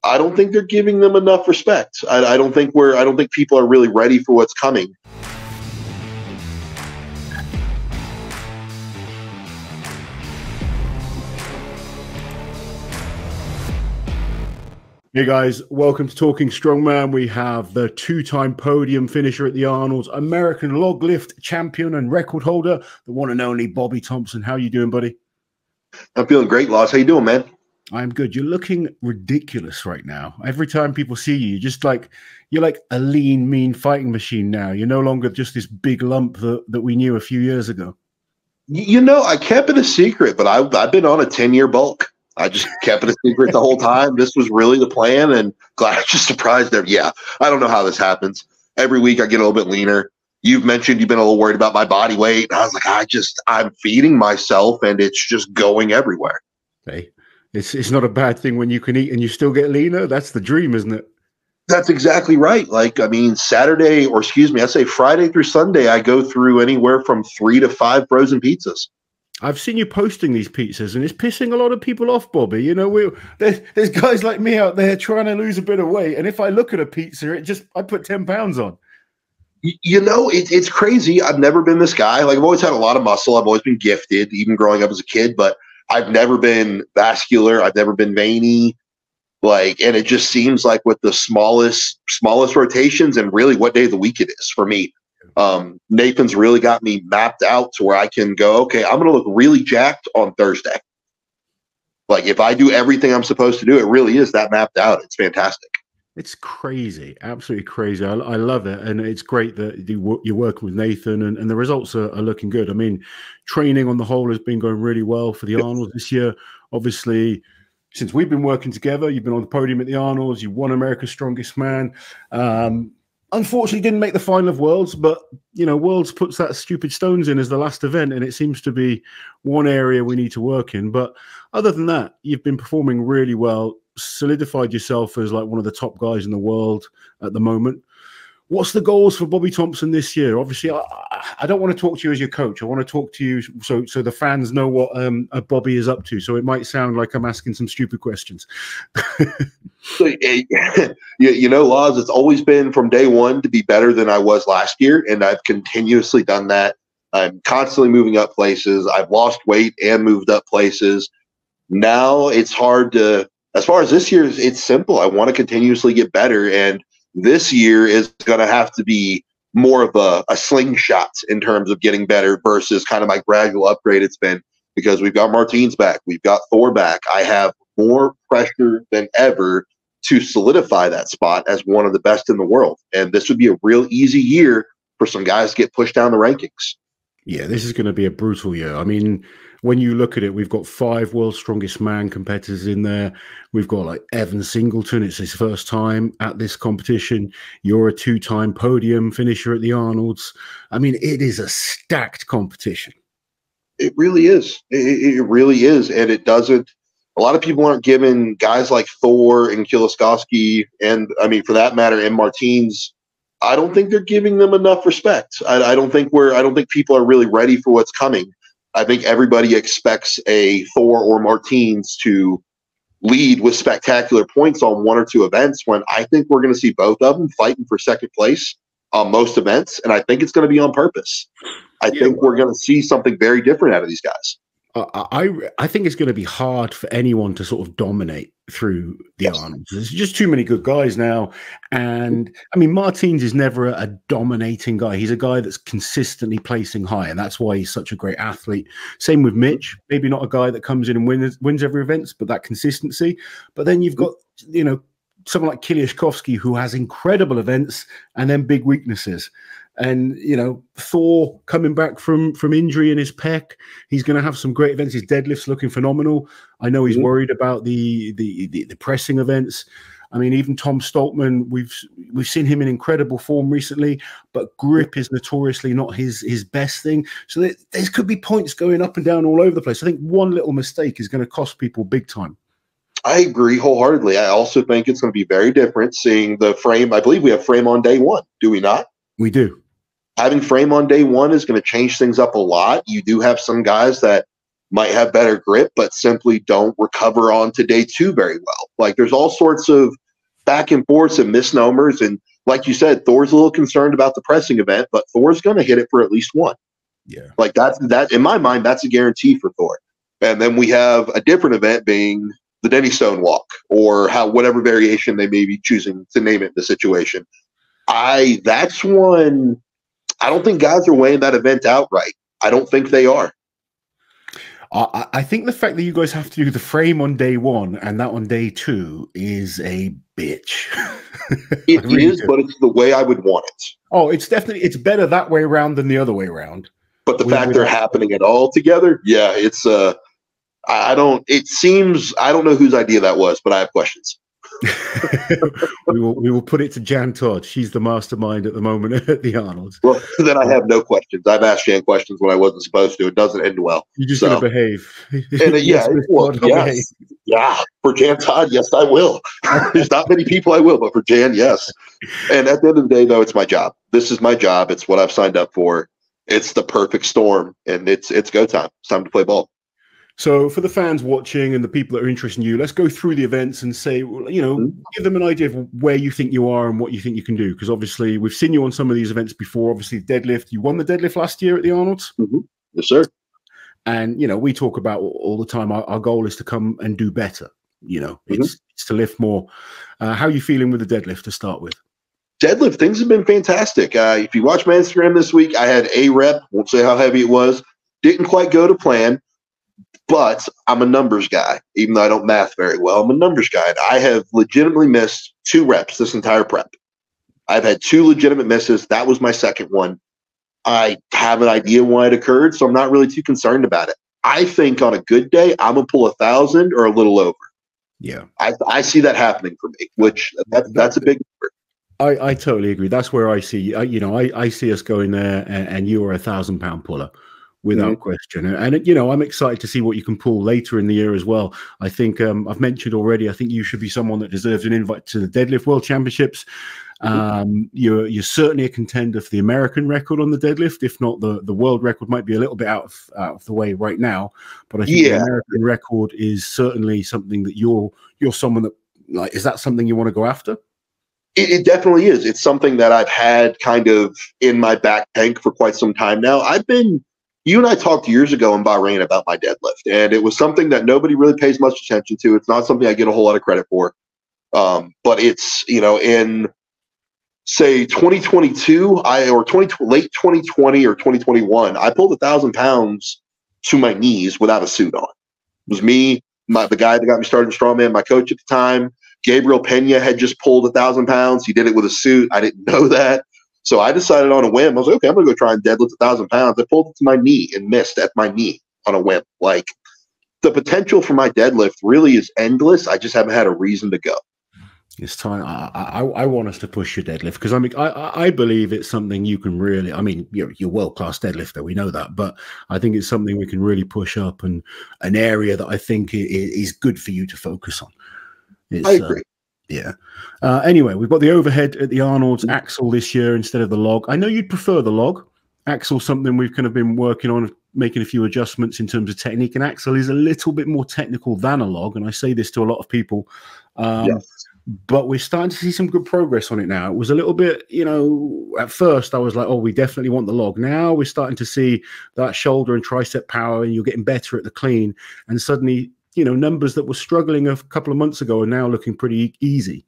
I don't think they're giving them enough respect. I don't think people are really ready for what's coming. Hey guys, welcome to Talking Strongman. We have the two-time podium finisher at the Arnold's, American log lift champion and record holder, the one and only Bobby Thompson. How are you doing, buddy? I'm feeling great, Laws. How you doing, man? I'm good. You're looking ridiculous right now. Every time people see you, you're like a lean, mean fighting machine now. You're no longer just this big lump that we knew a few years ago. You know, I kept it a secret, but I've been on a 10-year bulk. I just kept it a secret the whole time. This was really the plan, and glad I was just surprised there. Yeah, I don't know how this happens. Every week I get a little bit leaner. You've mentioned you've been a little worried about my body weight. I was like, I'm feeding myself, and it's just going everywhere. Hey, it's not a bad thing when you can eat and you still get leaner. That's the dream, isn't it? That's exactly right. Like, I mean, I say Friday through Sunday, I go through anywhere from 3 to 5 frozen pizzas. I've seen you posting these pizzas, and it's pissing a lot of people off, Bobby. You know, there's guys like me out there trying to lose a bit of weight, and if I look at a pizza, I put 10 pounds on. You know, it's crazy. I've never been this guy. Like, I've always had a lot of muscle. I've always been gifted, even growing up as a kid, but I've never been vascular. I've never been veiny. Like, and it just seems like with the smallest rotations and really what day of the week it is for me. Nathan's really got me mapped out to where I can go, okay, I'm going to look really jacked on Thursday. Like, if I do everything I'm supposed to do, it really is that mapped out. It's fantastic. It's crazy. Absolutely crazy. I love it. And it's great that you're working with Nathan and the results are looking good. I mean, training on the whole has been going really well for the Arnold this year. Obviously, since we've been working together, you've been on the podium at the Arnold's, you won America's Strongest Man. Unfortunately, didn't make the final of Worlds, but, you know, Worlds puts that stupid stones in as the last event, and it seems to be one area we need to work in. But other than that, you've been performing really well, solidified yourself as like one of the top guys in the world at the moment. What's the goals for Bobby Thompson this year? Obviously, I don't want to talk to you as your coach. I want to talk to you so the fans know what Bobby is up to. So it might sound like I'm asking some stupid questions. You know, Laws, it's always been from day one to be better than I was last year, and I've continuously done that. I'm constantly moving up places. I've lost weight and moved up places. Now it's hard to, as far as this year, it's simple. I want to continuously get better, and this year is going to have to be more of a slingshot in terms of getting better versus kind of my gradual upgrade it's been, because we've got Martins back. We've got Thor back. I have more pressure than ever to solidify that spot as one of the best in the world. And this would be a real easy year for some guys to get pushed down the rankings. Yeah, this is going to be a brutal year. I mean, when you look at it, we've got 5 World's Strongest Man competitors in there. We've got like Evan Singleton. It's his first time at this competition. You're a 2-time podium finisher at the Arnold's. I mean, it is a stacked competition. It really is. It really is. And it doesn't, a lot of people aren't giving guys like Thor and Kieliszkowski, and I mean, for that matter, and Martins, I don't think they're giving them enough respect. I don't think people are really ready for what's coming. I think everybody expects a Thor or Martins to lead with spectacular points on 1 or 2 events, when I think we're going to see both of them fighting for second place on most events, and I think it's going to be on purpose. I think we're going to see something very different out of these guys. I think it's going to be hard for anyone to sort of dominate through the Arnold. There's just too many good guys now. And I mean, Martins is never a dominating guy. He's a guy that's consistently placing high, and that's why he's such a great athlete. Same with Mitch, maybe not a guy that comes in and wins every event, but that consistency. But then you've got, you know, someone like Kieliszkowski, who has incredible events and then big weaknesses. And, you know, Thor coming back from injury in his pec, he's going to have some great events. His deadlift's looking phenomenal. I know he's worried about the pressing events. I mean, even Tom Stoltman, we've seen him in incredible form recently, but grip is notoriously not his best thing. So there could be points going up and down all over the place. I think one little mistake is going to cost people big time. I agree wholeheartedly. I also think it's going to be very different seeing the frame. I believe we have frame on day 1. Do we not? We do. Having frame on day 1 is going to change things up a lot. You do have some guys that might have better grip, but simply don't recover onto day 2 very well. Like there's all sorts of back and forths and misnomers. And like you said, Thor's a little concerned about the pressing event, but Thor's going to hit it for at least one. Yeah. Like that in my mind, that's a guarantee for Thor. And then we have a different event being the Denny Stone Walk, or whatever variation they may be choosing to name it in the situation. That's one, I don't think guys are weighing that event out right. I don't think they are. I think the fact that you guys have to do the frame on day 1 and that on day 2 is a bitch. It really is, but it's the way I would want it. Oh, it's better that way around than the other way around. But the fact they're happening at all together, yeah, it's I don't know whose idea that was, but I have questions. we will put it to Jan Todd. She's the mastermind at the moment at the Arnolds. Well, then I have no questions. I've asked Jan questions when I wasn't supposed to. It doesn't end well. You're just going to behave. And yeah, for Jan Todd, yes, I will. There's not many people I will, but for Jan, yes. And at the end of the day, though, it's my job. This is my job. It's what I've signed up for. It's the perfect storm, and it's go time. It's time to play ball. So for the fans watching and the people that are interested in you, let's go through the events and say, give them an idea of where you think you are and what you think you can do. Because obviously we've seen you on some of these events before. Obviously deadlift, you won the deadlift last year at the Arnolds. Mm-hmm. Yes, sir. And, we talk about all the time, our goal is to come and do better. It's to lift more. How are you feeling with the deadlift to start with? Deadlift, things have been fantastic. If you watch my Instagram this week, I had a rep. Won't say how heavy it was. Didn't quite go to plan. But I'm a numbers guy, even though I don't math very well. I'm a numbers guy. I have legitimately missed 2 reps this entire prep. I've had 2 legitimate misses. That was my second one. I have an idea why it occurred, so I'm not really too concerned about it. I think on a good day, I'm going to pull 1,000 or a little over. Yeah. I see that happening for me, which that's a big number. I totally agree. That's where I see, I see us going there, and you are 1,000-pound puller. Without question. And, I'm excited to see what you can pull later in the year as well. I think I've mentioned already, I think you should be someone that deserves an invite to the Deadlift World Championships. You're certainly a contender for the American record on the deadlift. If not, the world record might be a little bit out of the way right now. But I think the American record is certainly something that you're someone that, like, is that something you want to go after? It definitely is. It's something that I've had kind of in my back tank for quite some time now. You and I talked years ago in Bahrain about my deadlift, and it was something that nobody really pays much attention to. It's not something I get a whole lot of credit for. But it's, in say 2022, late 2020 or 2021, I pulled 1,000 pounds to my knees without a suit on. It was me, the guy that got me started in strongman, my coach at the time. Gabriel Pena had just pulled 1,000 pounds. He did it with a suit. I didn't know that. So I decided on a whim. I was like, okay, I'm going to go try and deadlift 1,000 pounds. I pulled it to my knee and missed at my knee on a whim. Like, the potential for my deadlift really is endless. I just haven't had a reason to go. It's time. I want us to push your deadlift, because I believe it's something you can really. I mean, you're world-class deadlifter. We know that, but I think it's something we can really push up, and an area that I think is good for you to focus on. I agree. Yeah. Anyway, we've got the overhead at the Arnold's axle this year instead of the log. I know you'd prefer the log. Axle, something we've kind of been working on, making a few adjustments in terms of technique. And axle is a little bit more technical than a log. And I say this to a lot of people. But we're starting to see some good progress on it now. It was a little bit, at first I was like, oh, we definitely want the log. Now we're starting to see that shoulder and tricep power, and you're getting better at the clean. And suddenly, numbers that were struggling a couple of months ago are now looking pretty easy.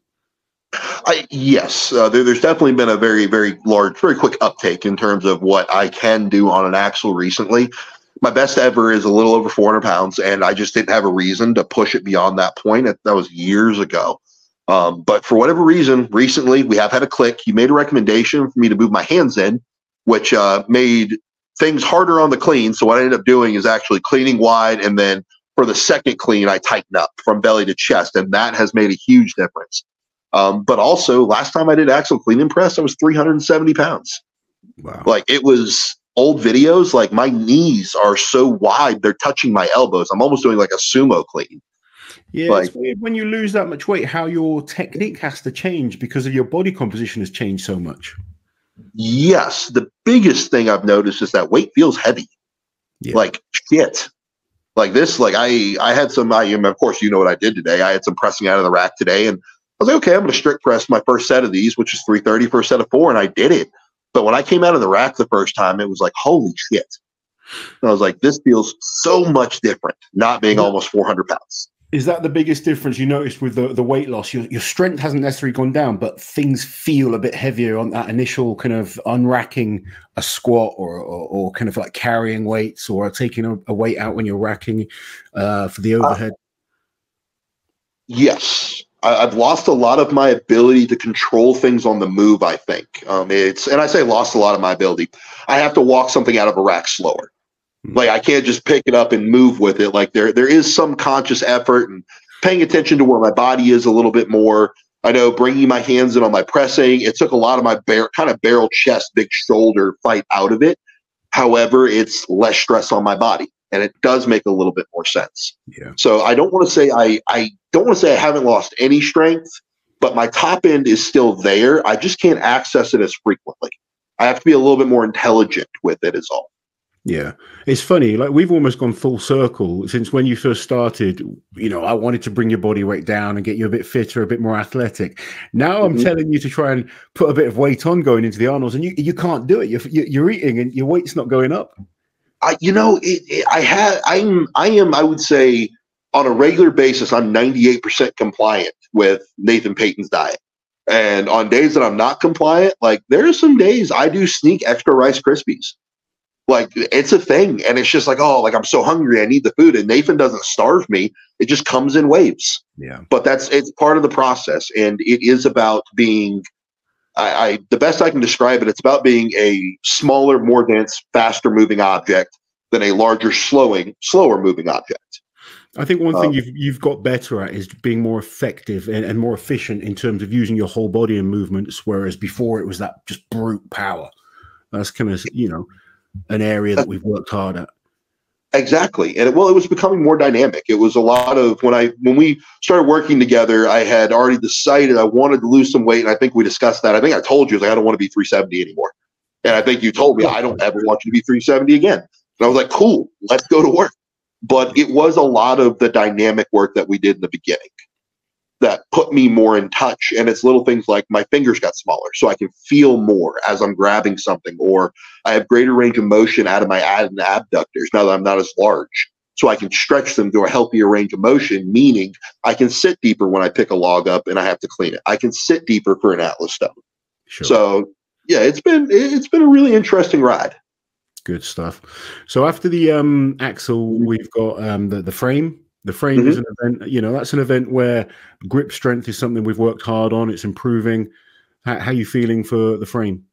Yes, there's definitely been a very, very large, very quick uptake in terms of what I can do on an axle recently. My best ever is a little over 400 pounds, and I just didn't have a reason to push it beyond that point. That was years ago. But for whatever reason, recently we have had a click. You made a recommendation for me to move my hands in, which made things harder on the clean. So what I ended up doing is actually cleaning wide, and then for the second clean, I tighten up from belly to chest, and that has made a huge difference. But also, last time I did axle clean and press, I was 370 pounds. Wow. Like, it was old videos. Like, my knees are so wide, they're touching my elbows. I'm almost doing like a sumo clean. Yeah, it's weird when you lose that much weight, how your technique has to change because of your body composition has changed so much. Yes. The biggest thing I've noticed is that weight feels heavy. Yeah. Like shit. Like this, like I had some, of course, you know what I did today. I had some pressing out of the rack today, and I was like, okay, I'm going to strict press my first set of these, which is 330 for a set of 4, and I did it. But when I came out of the rack the first time, it was like, holy shit. And I was like, this feels so much different, not being almost 400 pounds. Is that the biggest difference you noticed with the weight loss? Your strength hasn't necessarily gone down, but things feel a bit heavier on that initial kind of unracking a squat or kind of like carrying weights or taking a weight out when you're racking for the overhead? Yes. I've lost a lot of my ability to control things on the move, I think. And I say lost a lot of my ability. I have to walk something out of a rack slower. Like I can't just pick it up and move with it. Like there is some conscious effort and paying attention to where my body is a little bit more. I know bringing my hands in on my pressing, it took a lot of my barrel chest, big shoulder fight out of it. However, it's less stress on my body, and it does make a little bit more sense. Yeah. So I don't want to say I don't want to say I haven't lost any strength, but my top end is still there. I just can't access it as frequently. I have to be a little bit more intelligent with it is all. Yeah, it's funny. Like we've almost gone full circle since when you first started. You know, I wanted to bring your body weight down and get you a bit fitter, a bit more athletic. Now I'm telling you to try and put a bit of weight on going into the Arnolds, and you can't do it. You're eating and your weight's not going up. I would say on a regular basis, I'm 98% compliant with Nathan Payton's diet. And on days that I'm not compliant, like there are some days I do sneak extra Rice Krispies. Like it's a thing. And it's just like, oh, like I'm so hungry. I need the food. And Nathan doesn't starve me. It just comes in waves. Yeah. But it's part of the process. And it is about being, the best I can describe it, it's about being a smaller, more dense, faster moving object than a larger, slower moving object. I think one thing you've got better at is being more effective and more efficient in terms of using your whole body in movements, whereas before it was that just brute power. That's kind of, an area that we've worked hard at. Exactly. And it was becoming more dynamic. It was a lot of when we started working together, I had already decided I wanted to lose some weight. And I think we discussed that. I think I told you, like, I don't want to be 370 anymore. And I think you told me, I don't ever want you to be 370 again. And I was like, cool, let's go to work. But it was a lot of the dynamic work that we did in the beginning that put me more in touch. And it's little things like my fingers got smaller so I can feel more as I'm grabbing something, or I have greater range of motion out of my abductors now that I'm not as large. So I can stretch them to a healthier range of motion, meaning I can sit deeper when I pick a log up and I have to clean it. I can sit deeper for an Atlas stone. Sure. So yeah, it's been a really interesting ride. Good stuff. So after the axle, we've got the frame. The frame is an event, that's an event where grip strength is something we've worked hard on. It's improving. How are you feeling for the frame?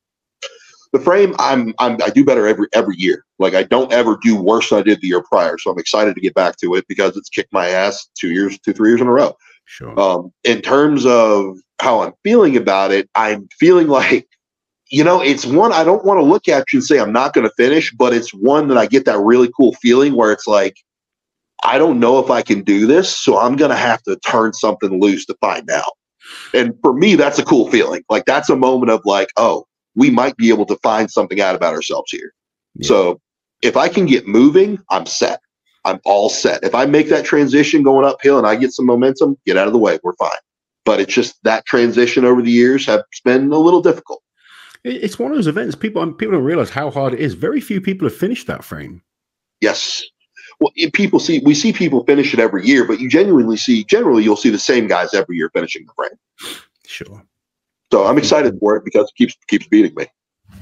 The frame, I do better every year. Like I don't ever do worse than I did the year prior. So I'm excited to get back to it because it's kicked my ass 3 years in a row. Sure. In terms of how I'm feeling about it, I'm feeling like, it's one I don't want to look at you and say I'm not going to finish, but it's one that I get that really cool feeling where it's like, I don't know if I can do this, so I'm going to have to turn something loose to find out. And for me, that's a cool feeling. Like that's a moment of like, oh, we might be able to find something out about ourselves here. Yeah. So if I can get moving, I'm set. I'm all set. If I make that transition going uphill and I get some momentum, get out of the way. We're fine. But it's just that transition over the years has been a little difficult. It's one of those events. People don't realize how hard it is. Very few people have finished that frame. Yes. Well, we see people finish it every year, but generally you'll see the same guys every year finishing the frame. Sure. So I'm excited for it because it keeps beating me.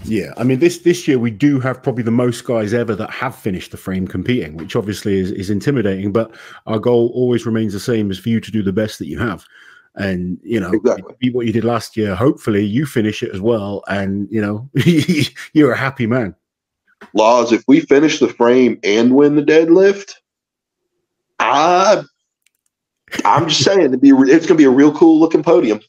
Yeah, I mean this year we do have probably the most guys ever that have finished the frame competing, which obviously is intimidating. But our goal always remains the same: is for you to do the best that you have, and exactly. Be what you did last year. Hopefully, you finish it as well, and you're a happy man. Laws, if we finish the frame and win the deadlift, I'm just saying it's going to be a real cool looking podium.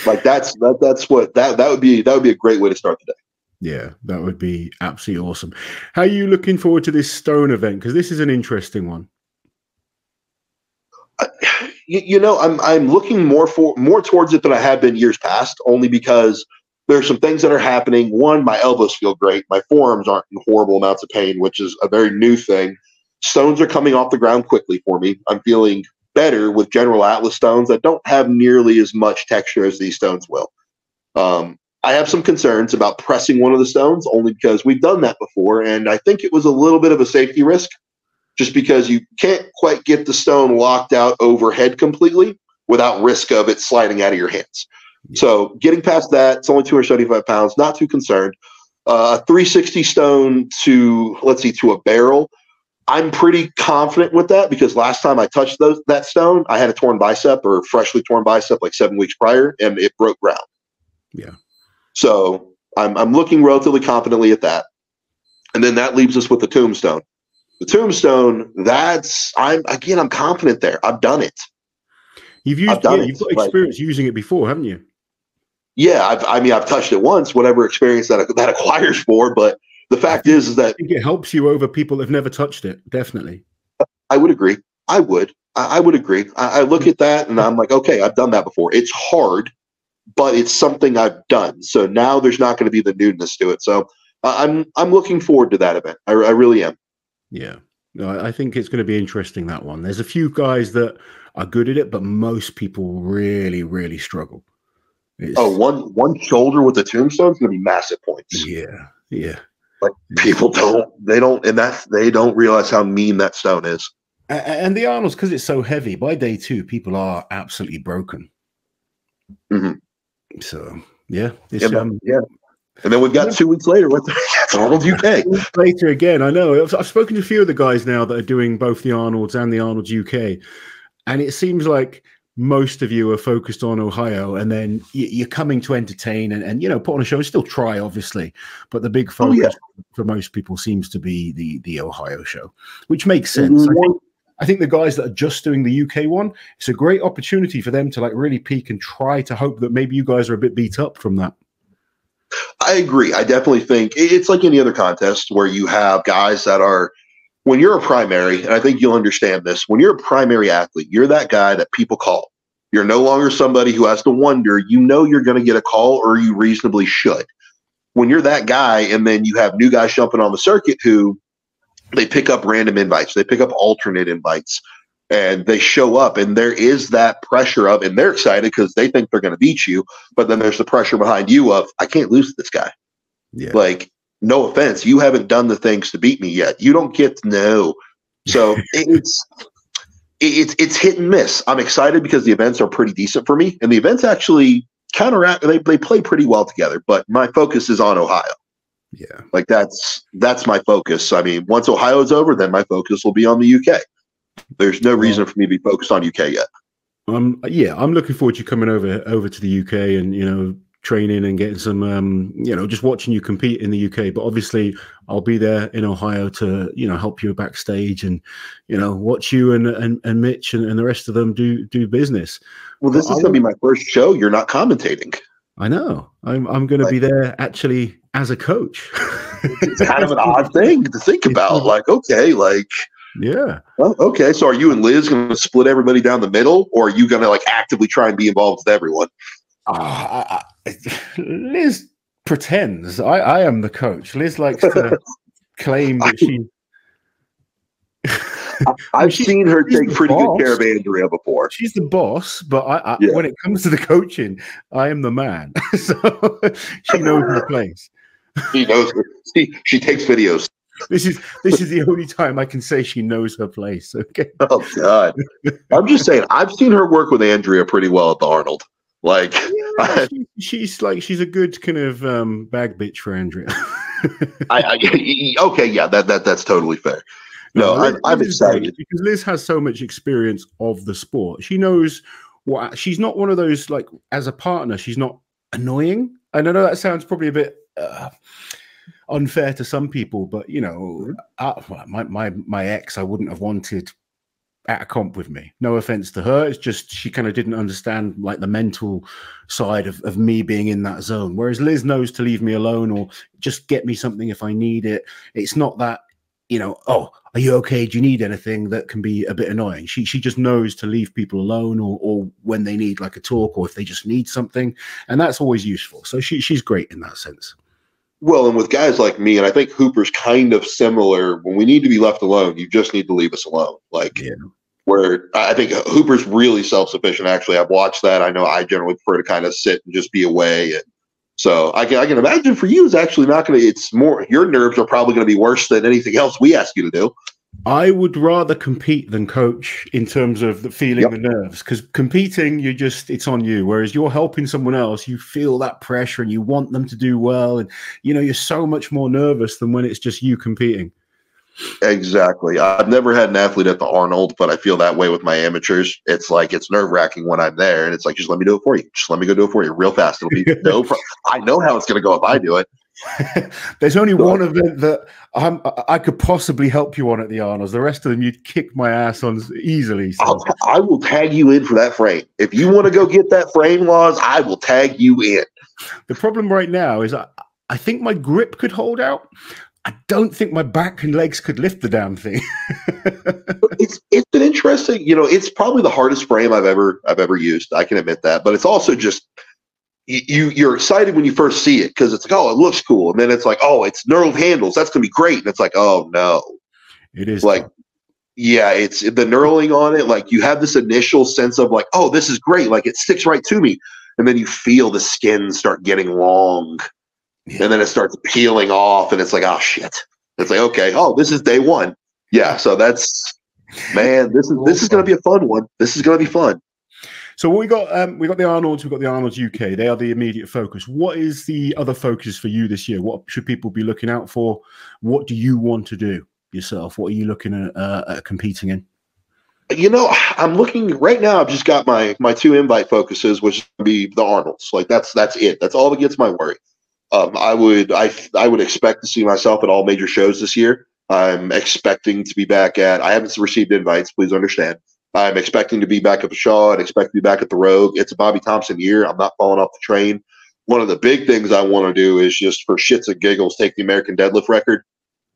Like that would be a great way to start the day. Yeah, that would be absolutely awesome. How are you looking forward to this stone event? Because this is an interesting one. I'm looking more towards it than I have been years past, only because there's some things that are happening. One, my elbows feel great. My forearms aren't in horrible amounts of pain, which is a very new thing. Stones are coming off the ground quickly for me. I'm feeling better with General Atlas stones that don't have nearly as much texture as these stones will. I have some concerns about pressing one of the stones only because we've done that before, and I think it was a little bit of a safety risk just because you can't quite get the stone locked out overhead completely without risk of it sliding out of your hands. Yeah. So getting past that, it's only 275 pounds, not too concerned. 360 stone to, let's see, to a barrel. I'm pretty confident with that because last time I touched that stone, I had a torn bicep or freshly torn bicep like 7 weeks prior, and it broke ground. Yeah. So I'm looking relatively confidently at that. And then that leaves us with the tombstone. The tombstone, I'm confident there. I've done it. You've got experience using it before, haven't you? Yeah, I've touched it once, whatever experience that acquires for, but the fact is that I think it helps you over people that've never touched it. Definitely. I would agree. I would agree. I look at that and I'm like, okay, I've done that before. It's hard, but it's something I've done. So now there's not going to be the newness to it. So I'm looking forward to that event. I really am. Yeah. No, I think it's going to be interesting, that one. There's a few guys that are good at it, but most people really, really struggle. One shoulder with a tombstone is going to be massive points. Yeah. Yeah. Like people don't realize how mean that stone is. And the Arnold's, because it's so heavy, by day 2, people are absolutely broken. Mm-hmm. So yeah, yeah. And then we've got 2 weeks later with Arnold UK. Later again, I know. I've spoken to a few of the guys now that are doing both the Arnolds and the Arnold's UK, and it seems like most of you are focused on Ohio, and then you're coming to entertain and put on a show and still try, obviously. But the big focus for most people seems to be the Ohio show, which makes sense. I think the guys that are just doing the UK one, it's a great opportunity for them to like really peak and try to hope that maybe you guys are a bit beat up from that. I agree. I definitely think it's like any other contest where you have guys that are, when you're a primary, and I think you'll understand this, when you're a primary athlete, you're that guy that people call. You're no longer somebody who has to wonder, you're going to get a call, or you reasonably should. When you're that guy, and then you have new guys jumping on the circuit who they pick up random invites, they pick up alternate invites, and they show up, and there is that pressure of, and they're excited because they think they're going to beat you, but then there's the pressure behind you of, I can't lose to this guy. Yeah. Like, no offense, you haven't done the things to beat me yet. You don't get to know. So it's hit and miss. I'm excited because the events are pretty decent for me, and the events actually counteract. They play pretty well together. But my focus is on Ohio. Yeah, like that's my focus. I mean, once Ohio is over, then my focus will be on the UK. There's no reason for me to be focused on UK yet. I'm looking forward to you coming over to the UK and training and getting some just watching you compete in the UK. But obviously I'll be there in Ohio to help you backstage and watch you and Mitch and the rest of them do business. Well, this is going to be my first show you're not commentating. I know. I'm going to be there actually as a coach. It's kind of an odd thing to think about. Yeah. Well, okay. So are you and Liz going to split everybody down the middle, or are you going to actively try and be involved with everyone? Liz pretends. I am the coach. Liz likes to claim that she. I've seen her take pretty good care of Andrea before. She's the boss, but when it comes to the coaching, I am the man. So she knows her place. She knows her. She takes videos. This is the only time I can say she knows her place. Okay. Oh God. I'm just saying, I've seen her work with Andrea pretty well at the Arnold. She's a good kind of bag bitch for Andrea. Okay, yeah, that's totally fair. No, I'm excited because Liz has so much experience of the sport. She knows what. She's not one of those as a partner. She's not annoying. And I know that sounds probably a bit unfair to some people, but my ex, I wouldn't have wanted at a comp with me. No offense to her. It's just she kind of didn't understand the mental side of me being in that zone. Whereas Liz knows to leave me alone or just get me something if I need it. It's not that, oh, are you okay? Do you need anything? That can be a bit annoying. She just knows to leave people alone or when they need a talk or if they just need something. And that's always useful. So she's great in that sense. Well, and with guys like me, and I think Hooper's kind of similar, when we need to be left alone, you just need to leave us alone. Like, Yeah. where I think Hooper's really self-sufficient. Actually, I've watched that. I know I generally prefer to kind of sit and just be away. And so I can imagine for you, it's actually not going to, it's more, your nerves are probably going to be worse than anything else we ask you to do. I would rather compete than coach in terms of the feeling the nerves, because competing, it's on you. Whereas you're helping someone else, you feel that pressure and you want them to do well. And, you're so much more nervous than when it's just you competing. Exactly. I've never had an athlete at the Arnold, but I feel that way with my amateurs. It's like, it's nerve wracking when I'm there. And it's like, just let me do it for you. Just let me go do it for you real fast. It'll be no problem. I know how it's going to go if I do it. There's only one event that I could possibly help you on at the Arnold's. The rest of them, you'd kick my ass on easily. So. I will tag you in for that frame. If you want to go get that frame, Laws, I will tag you in. The problem right now is I think my grip could hold out. I don't think my back and legs could lift the damn thing. It's been interesting. It's probably the hardest frame I've ever used. I can admit that, but it's also just you're excited when you first see it because it's like, oh, it looks cool, and then it's like, oh, it's knurled handles. That's gonna be great, and it's like, oh no, it is like, yeah, it's the knurling on it. Like you have this initial sense of like, oh, this is great, like it sticks right to me, and then you feel the skin start getting long. Yeah. And then it starts peeling off, and it's like, oh shit. It's like, okay, oh, this is day one. Yeah, so that's, man, this is going to be a fun one. This is going to be fun. So we got the Arnolds, we've got the Arnolds UK. They are the immediate focus. What is the other focus for you this year? What should people be looking out for? What do you want to do yourself? What are you looking at competing in? I'm looking right now. I've just got my two invite focuses, which would be the Arnolds. Like that's it. That's all that gets my worry. I would expect to see myself at all major shows this year. I'm expecting to be back at, I haven't received invites, please understand. I'm expecting to be back at the Shaw and expect to be back at the Rogue. It's a Bobby Thompson year. I'm not falling off the train. One of the big things I want to do is just for shits and giggles, take the American deadlift record.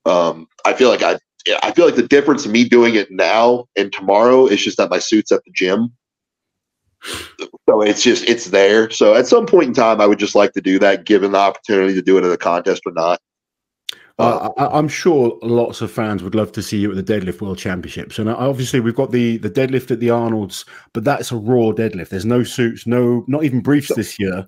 I feel like the difference in me doing it now and tomorrow is just that my suit's at the gym. So it's there. So at some point in time, I would just like to do that, given the opportunity to do it at a contest or not. I'm sure lots of fans would love to see you at the Deadlift World Championships. And obviously, we've got the deadlift at the Arnold's, but that's a raw deadlift. There's no suits, not even briefs this year.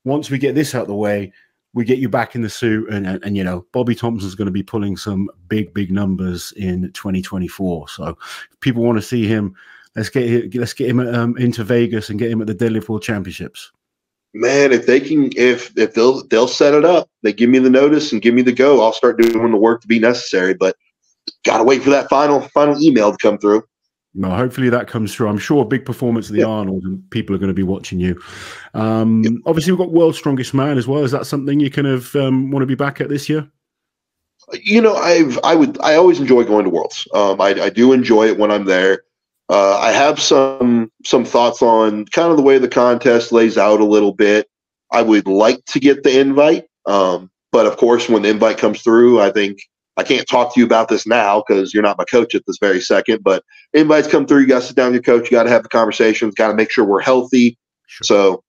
Once we get this out of the way, we get you back in the suit, and Bobby Thompson's going to be pulling some big numbers in 2024. So if people want to see him, let's get him into Vegas and get him at the Deadlift World Championships. Man, if they'll set it up, they give me the notice and give me the go, I'll start doing the work to be necessary. But gotta wait for that final email to come through. No, hopefully that comes through. I'm sure a big performance at the Arnold, and people are going to be watching you. Obviously, we've got World's Strongest Man as well. Is that something you kind of want to be back at this year? I always enjoy going to Worlds. I do enjoy it when I'm there. I have some thoughts on kind of the way the contest lays out a little bit. I would like to get the invite, but of course, when the invite comes through, I think I can't talk to you about this now because you're not my coach at this very second. But invites come through, you got to sit down with your coach. You got to have the conversations. Got to make sure we're healthy. Sure. So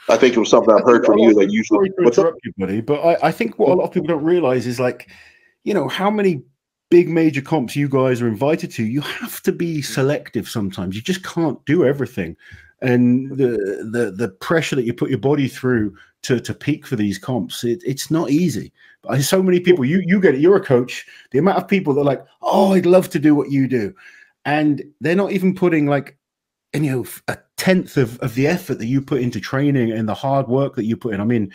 I think it was something I've heard from you that usually. What's up, buddy? But I think what a lot of people don't realize is how many big major comps you guys are invited to. You have to be selective sometimes. You just can't do everything, and the pressure that you put your body through to peak for these comps, it's not easy. But so many people, you get it. You're a coach. The amount of people that are like, oh, I'd love to do what you do, and they're not even putting a tenth of the effort that you put into training and the hard work that you put in. I mean,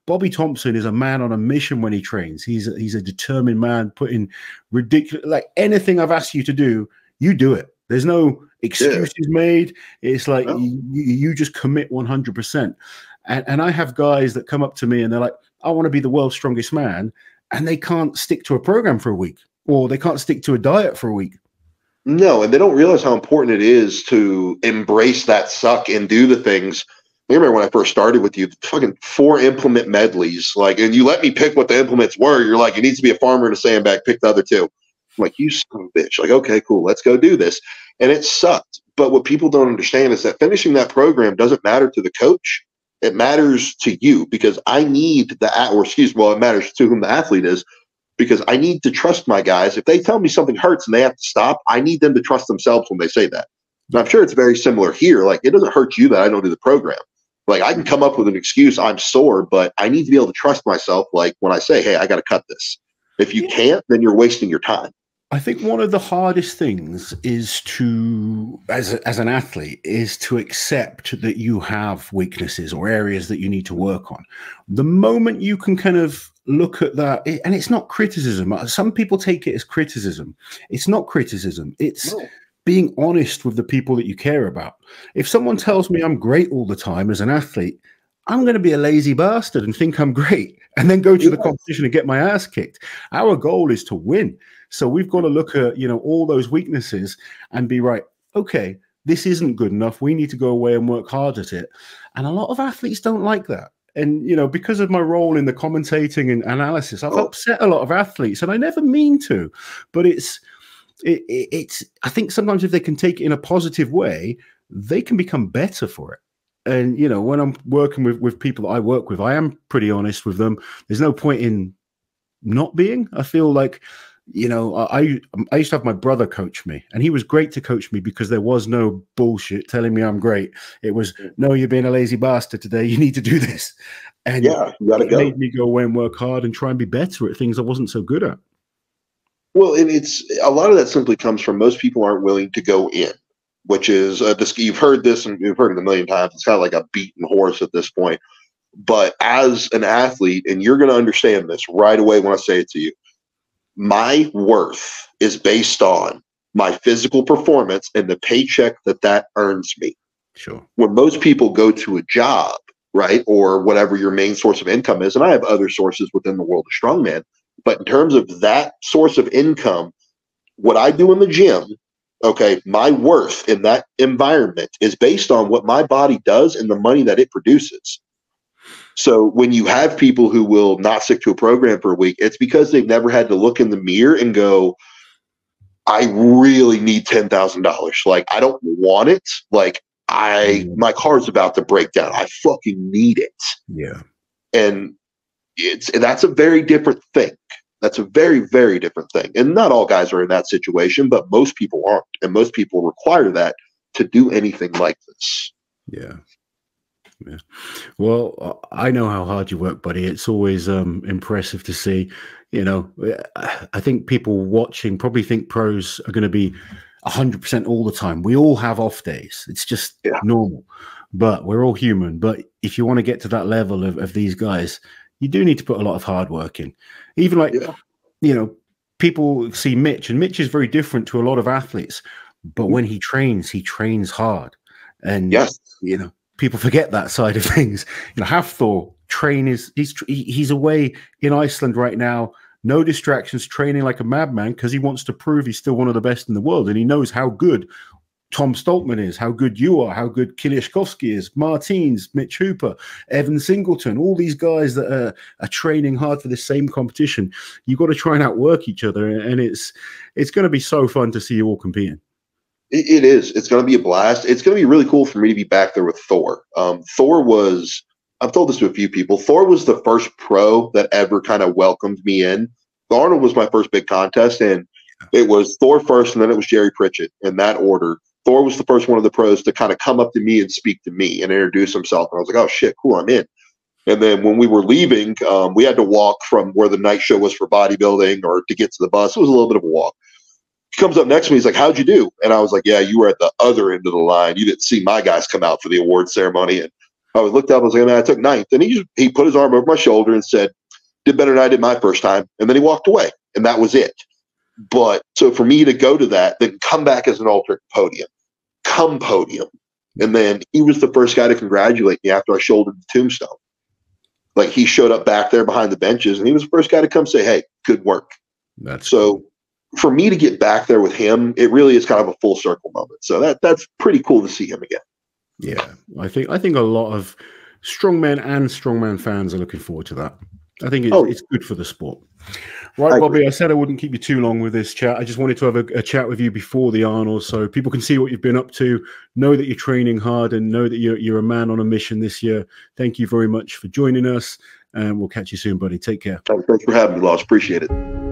Bobby Thompson is a man on a mission when he trains. He's a determined man, putting ridiculous, like anything I've asked you to do, you do it. There's no excuses made. It's like you just commit 100%. And I have guys that come up to me and they're like, I want to be the world's strongest man. And they can't stick to a program for a week, or they can't stick to a diet for a week. No, and they don't realize how important it is to embrace that suck and do the things. I remember when I first started with you, fucking 4 implement medleys, and you let me pick what the implements were. You're like, it needs to be a farmer and a sandbag, pick the other 2. I'm like, you son of a bitch. Like, okay, cool, let's go do this. And it sucked. But what people don't understand is that finishing that program doesn't matter to the coach. It matters to you because I need it matters to whom the athlete is, because I need to trust my guys. If they tell me something hurts and they have to stop, I need them to trust themselves when they say that. And I'm sure it's very similar here. Like, it doesn't hurt you that I don't do the program. Like, I can come up with an excuse, I'm sore, but I need to be able to trust myself. Like, when I say, hey, I got to cut this. If you can't, then you're wasting your time. I think one of the hardest things is to, as an athlete, is to accept that you have weaknesses or areas that you need to work on. The moment you can kind of look at that, and it's not criticism. Some people take it as criticism. It's not criticism. It's being honest with the people that you care about. If someone tells me I'm great all the time as an athlete, I'm going to be a lazy bastard and think I'm great and then go to the competition and get my ass kicked. Our goal is to win. So we've got to look at, all those weaknesses and be right. Okay, this isn't good enough. We need to go away and work hard at it. And a lot of athletes don't like that. And, because of my role in the commentating and analysis, I've upset a lot of athletes, and I never mean to, but it's, I think sometimes if they can take it in a positive way, they can become better for it. And, when I'm working with people that I work with, I am pretty honest with them. There's no point in not being. I feel like, I used to have my brother coach me, and he was great to coach me because there was no bullshit telling me I'm great. It was, no, you're being a lazy bastard today. You need to do this. And you gotta it made me go away and work hard and try and be better at things I wasn't so good at. Well, and it's a lot of that simply comes from most people aren't willing to go in, which is you've heard this and you've heard it a million times. It's kind of like a beaten horse at this point. But as an athlete, and you're going to understand this right away when I say it to you, my worth is based on my physical performance and the paycheck that earns me. Sure. When most people go to a job, right, or whatever your main source of income is, and I have other sources within the world of strongman, but in terms of that source of income, what I do in the gym, okay, my worth in that environment is based on what my body does and the money that it produces. So when you have people who will not stick to a program for a week, it's because they've never had to look in the mirror and go, I really need $10,000. Like, I don't want it. Like, my car's about to break down. I fucking need it. Yeah. And that's a very different thing. That's a very, very different thing. And not all guys are in that situation, but most people aren't. And most people require that to do anything like this. Yeah. Yeah. Well, I know how hard you work, buddy. It's always impressive to see. I think people watching probably think pros are going to be 100% all the time. We all have off days. It's just normal, but we're all human. But if you want to get to that level of these guys, you do need to put a lot of hard work in. Even like, people see Mitch, and Mitch is very different to a lot of athletes. But when he trains hard. And, people forget that side of things. Hafthor he's away in Iceland right now. No distractions, training like a madman because he wants to prove he's still one of the best in the world. And he knows how good Tom Stoltman is, how good you are, how good Kiliashkovsky is, Martins, Mitch Hooper, Evan Singleton, all these guys that are training hard for the same competition. You've got to try and outwork each other. And it's going to be so fun to see you all competing. It is. It's going to be a blast. It's going to be really cool for me to be back there with Thor. Thor was, I've told this to a few people, Thor was the first pro that ever kind of welcomed me in. Arnold was my first big contest, and it was Thor first, and then it was Jerry Pritchett in that order. Thor was the first one of the pros to kind of come up to me and speak to me and introduce himself. And I was like, oh, shit, cool, I'm in. And then when we were leaving, we had to walk from where the night show was for bodybuilding or to get to the bus. It was a little bit of a walk. He comes up next to me. He's like, how'd you do? And I was like, yeah, you were at the other end of the line. You didn't see my guys come out for the award ceremony. And I looked up, I was like, man, I took ninth. And he put his arm over my shoulder and said, did better than I did my first time. And then he walked away. And that was it. But so for me to go to that, then come back as an alternate podium, and then he was the first guy to congratulate me after I shouldered the tombstone. Like, he showed up back there behind the benches, and he was the first guy to come say, hey, good work. That's so for me to get back there with him, it really is kind of a full circle moment. So that's pretty cool to see him again. Yeah, I think a lot of strongmen and strongman fans are looking forward to that. I think it's good for the sport. I Right, Bobby, agree. I said I wouldn't keep you too long with this chat. I just wanted to have a chat with you before the Arnold so people can see what you've been up to, know that you're training hard, and know that you're a man on a mission this year. Thank you very much for joining us, and we'll catch you soon, buddy. Take care. Thanks for having me, Laws. Appreciate it.